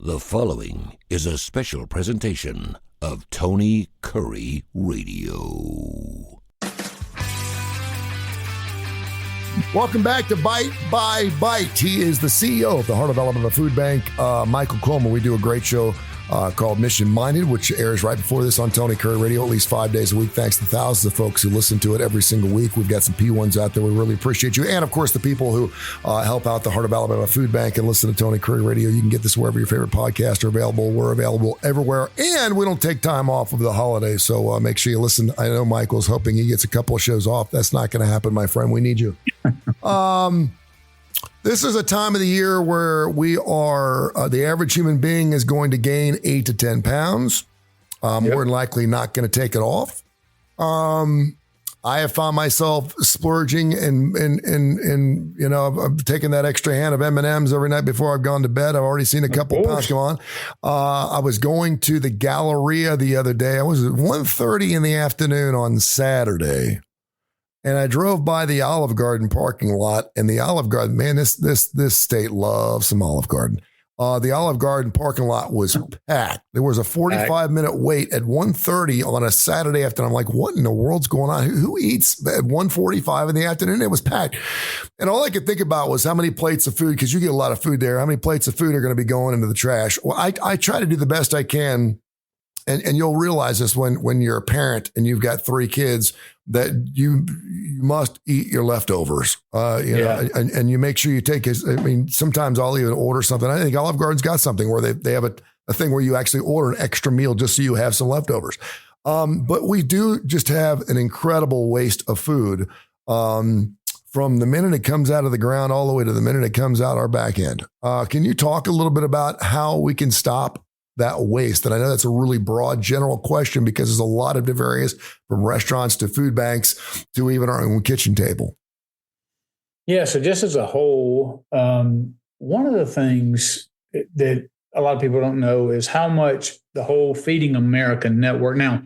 The following is a special presentation of Tony Kurre Radio. Welcome back to Bite by Bite. He is the CEO of the Heart of Alabama Food Bank, Michael Coleman. We do a great show called Mission Minded, which airs right before this on Tony Kurre Radio at least 5 days a week. Thanks to thousands of folks who listen to it every single week. We've got some P1s out there. We really appreciate you. And, of course, the people who help out the Heart of Alabama Food Bank and listen to Tony Kurre Radio. You can get this wherever your favorite podcasts are available. We're available everywhere. And we don't take time off of the holidays, so make sure you listen. I know Michael's hoping he gets a couple of shows off. That's not going to happen, my friend. We need you. This is a time of the year where we are, the average human being is going to gain 8 to 10 pounds. More than likely not going to take it off. I have found myself splurging and you know, I'm taking that extra hand of M&Ms every night before I've gone to bed. I've already seen a couple pounds come on. I was going to the Galleria the other day. I was at 1:30 in the afternoon on Saturday. And I drove by the Olive Garden parking lot, and the Olive Garden, man, this state loves some Olive Garden. The Olive Garden parking lot was packed. There was a 45-minute wait at 1:30 on a Saturday afternoon. I'm like, what in the world's going on? Who eats at 1:45 in the afternoon? It was packed. And all I could think about was how many plates of food, because you get a lot of food there, how many plates of food are going to be going into the trash? Well, I try to do the best I can. And you'll realize this when you're a parent and you've got 3 kids, that you must eat your leftovers, know, and you make sure you take his. I mean, sometimes I'll even order something. I think Olive Garden's got something where they have a thing where you actually order an extra meal just so you have some leftovers. But we do just have an incredible waste of food from the minute it comes out of the ground all the way to the minute it comes out our back end. Can you talk a little bit about how we can stop that waste? And I know that's a really broad general question because there's a lot of different areas, from restaurants to food banks to even our own kitchen table. Yeah. So just as a whole, one of the things that a lot of people don't know is how much the whole Feeding America network. Now,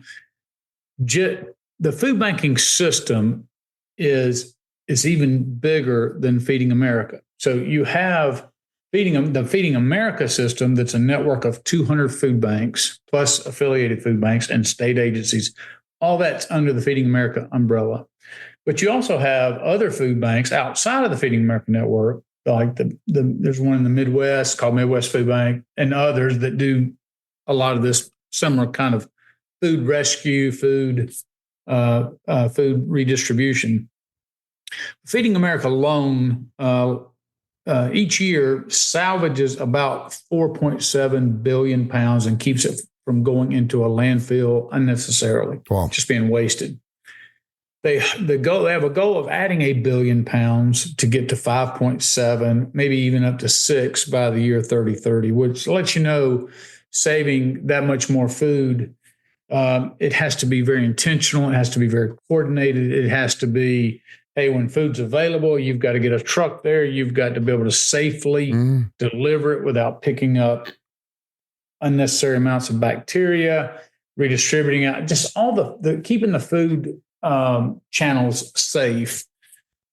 the food banking system is even bigger than Feeding America. So you have the Feeding America system, that's a network of 200 food banks plus affiliated food banks and state agencies. All that's under the Feeding America umbrella. But you also have other food banks outside of the Feeding America network, like there's one in the Midwest called Midwest Food Bank, and others that do a lot of this similar kind of food rescue, food redistribution. Feeding America alone, each year salvages about 4.7 billion pounds and keeps it from going into a landfill unnecessarily, just being wasted. They have a goal of adding 1 billion pounds to get to 5.7, maybe even up to 6 by the year 3030, which lets you know, saving that much more food, it has to be very intentional. It has to be very coordinated. It has to be, hey, when food's available, you've got to get a truck there. You've got to be able to safely deliver it without picking up unnecessary amounts of bacteria, redistributing out, just all the keeping the food channels safe,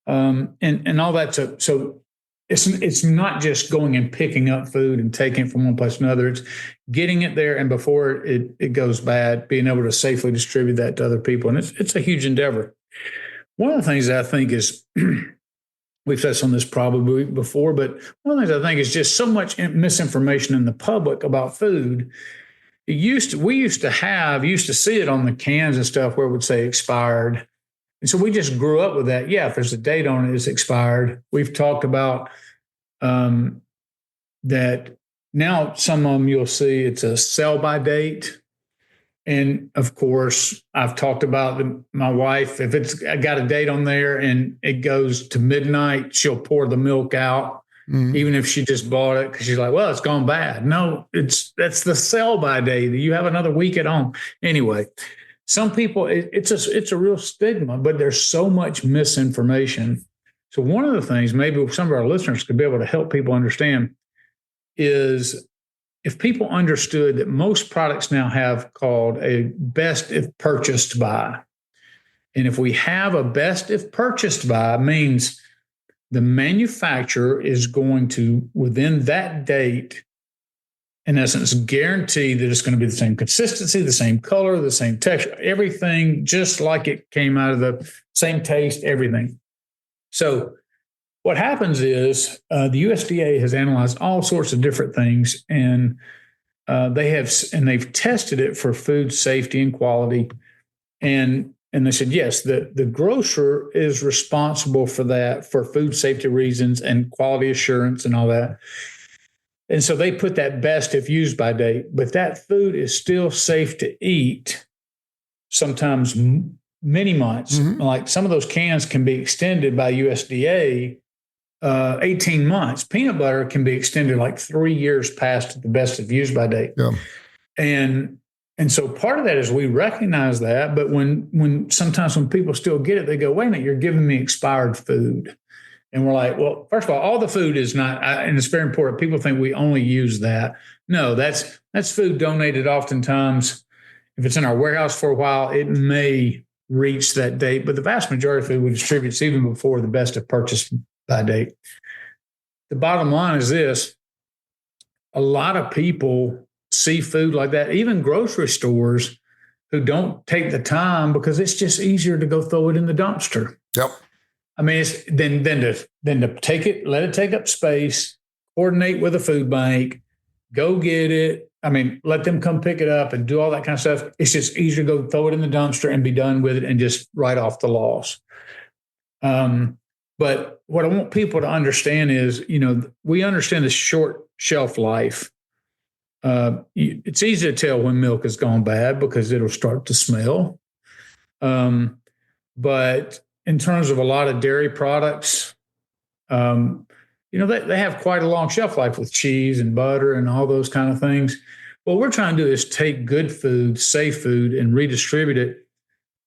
and all that. So it's not just going and picking up food and taking it from one place to another. It's getting it there, and before it goes bad, being able to safely distribute that to other people. And it's a huge endeavor. One of the things that I think is, we've touched on this probably before, but one of the things I think is just so much misinformation in the public about food. We used to see it on the cans and stuff where it would say expired. And so we just grew up with that. Yeah, if there's a date on it, it's expired. We've talked about that now. Some of them you'll see it's a sell by date. And of course, I've talked about my wife, if it's got a date on there and it goes to midnight, she'll pour the milk out, even if she just bought it, because she's like, well, it's gone bad. No, that's the sell by date. You have another week at home. Anyway, some people, it's a real stigma, but there's so much misinformation. So one of the things maybe some of our listeners could be able to help people understand is, if people understood that most products now have called a best if purchased by, and if we have a best if purchased by, means the manufacturer is going to, within that date, in essence, guarantee that it's going to be the same consistency, the same color, the same texture, everything just like it came out of the same taste, everything. So what happens is the USDA has analyzed all sorts of different things, and they've tested it for food safety and quality. And they said, yes, the grocer is responsible for that for food safety reasons and quality assurance and all that. And so they put that best if used by date, but that food is still safe to eat sometimes many months. Mm-hmm. Like some of those cans can be extended by USDA 18 months. Peanut butter can be extended like 3 years past the best if used by date. Yeah. And so part of that is we recognize that, but when sometimes when people still get it, they go, wait a minute, you're giving me expired food. And we're like, well, first of all the food is not, and it's very important. People think we only use that. No, that's food donated oftentimes. If it's in our warehouse for a while, it may reach that date, but the vast majority of food we distribute even before the best of purchase by date. The bottom line is this: a lot of people see food like that, even grocery stores, who don't take the time because it's just easier to go throw it in the dumpster. Yep. I mean, it's then to take it, let it take up space, coordinate with a food bank, go get it. I mean, let them come pick it up and do all that kind of stuff. It's just easier to go throw it in the dumpster and be done with it and just write off the loss. But what I want people to understand is, we understand the short shelf life. It's easy to tell when milk has gone bad because it'll start to smell. But in terms of a lot of dairy products, they have quite a long shelf life with cheese and butter and all those kind of things. What we're trying to do is take good food, safe food, and redistribute it.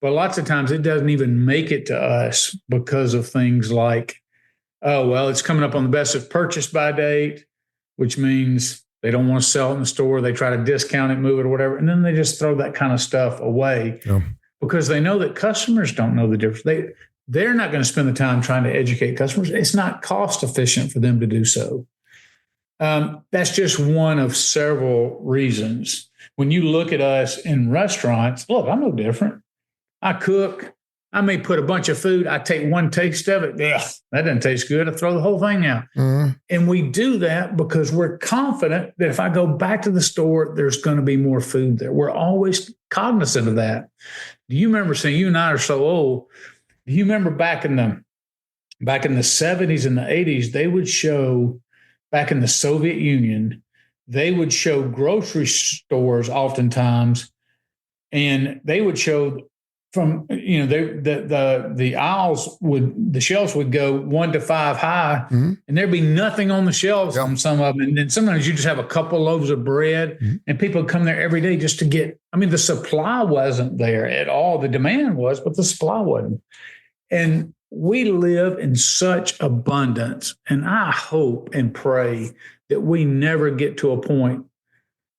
But lots of times it doesn't even make it to us because of things like, oh, well, it's coming up on the best of purchase by date, which means they don't want to sell it in the store. They try to discount it, move it, or whatever. And then they just throw that kind of stuff away because they know that customers don't know the difference. They're not going to spend the time trying to educate customers. It's not cost efficient for them to do so. That's just one of several reasons. When you look at us in restaurants, look, I'm no different. I cook. I may put a bunch of food. I take one taste of it. Ugh, that doesn't taste good. I throw the whole thing out. Mm-hmm. And we do that because we're confident that if I go back to the store, there's going to be more food there. We're always cognizant of that. Do you remember saying, you and I are so old, do you remember back in the 70s and the 80s, they would show, back in the Soviet Union, they would show grocery stores oftentimes, and they would show from, the aisles the shelves would go 1 to 5 high, mm-hmm. and there'd be nothing on the shelves on some of them. And then sometimes you just have a couple loaves of bread, mm-hmm. and people would come there every day just to get, the supply wasn't there at all. The demand was, but the supply wasn't. And we live in such abundance, and I hope and pray that we never get to a point.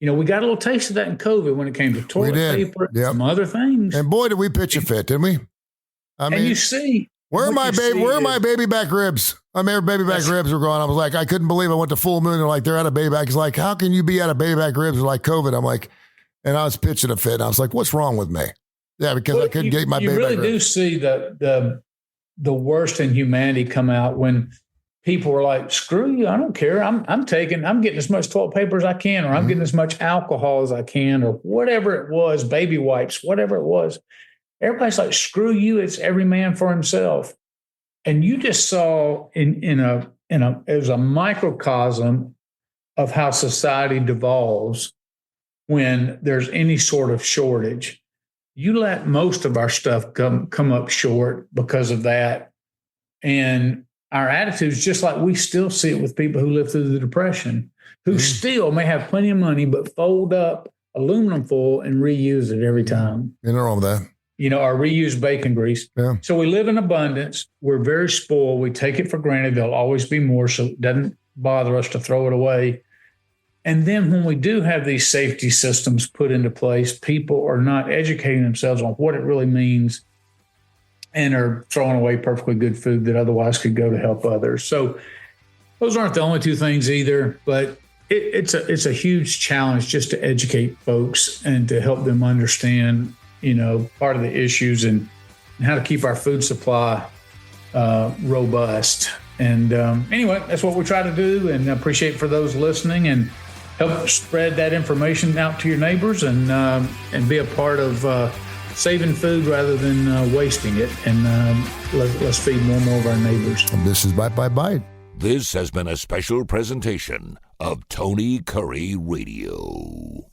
We got a little taste of that in COVID when it came to toilet paper, and some other things. And boy, did we pitch a fit, didn't we? And you see, where are my baby back ribs? Baby back ribs were gone. I was like, I couldn't believe I went to Full Moon. They're like, they're out of baby back. It's like, how can you be out of baby back ribs? Like COVID. I'm like, and I was pitching a fit. And I was like, what's wrong with me? Yeah, because I couldn't get my baby back ribs. You really do see the worst in humanity come out when people were like, screw you, I don't care. I'm getting as much toilet paper as I can, or I'm mm-hmm. getting as much alcohol as I can, or whatever it was, baby wipes, whatever it was. Everybody's like, screw you, it's every man for himself. And you just saw it was a microcosm of how society devolves when there's any sort of shortage. You let most of our stuff come up short because of that. And our attitude is just like we still see it with people who lived through the Depression, who still may have plenty of money, but fold up aluminum foil and reuse it every time. Nothing wrong with that. Or reuse bacon grease. Yeah. So we live in abundance. We're very spoiled. We take it for granted. There'll always be more, so it doesn't bother us to throw it away. And then when we do have these safety systems put into place, people are not educating themselves on what it really means and are throwing away perfectly good food that otherwise could go to help others. So those aren't the only two things either, but it's a huge challenge just to educate folks and to help them understand, part of the issues and how to keep our food supply robust. And anyway, that's what we try to do, and I appreciate for those listening and help spread that information out to your neighbors and be a part of saving food rather than wasting it. And let's feed more and more of our neighbors. And this is Bite by Bite. This has been a special presentation of Tony Curry Radio.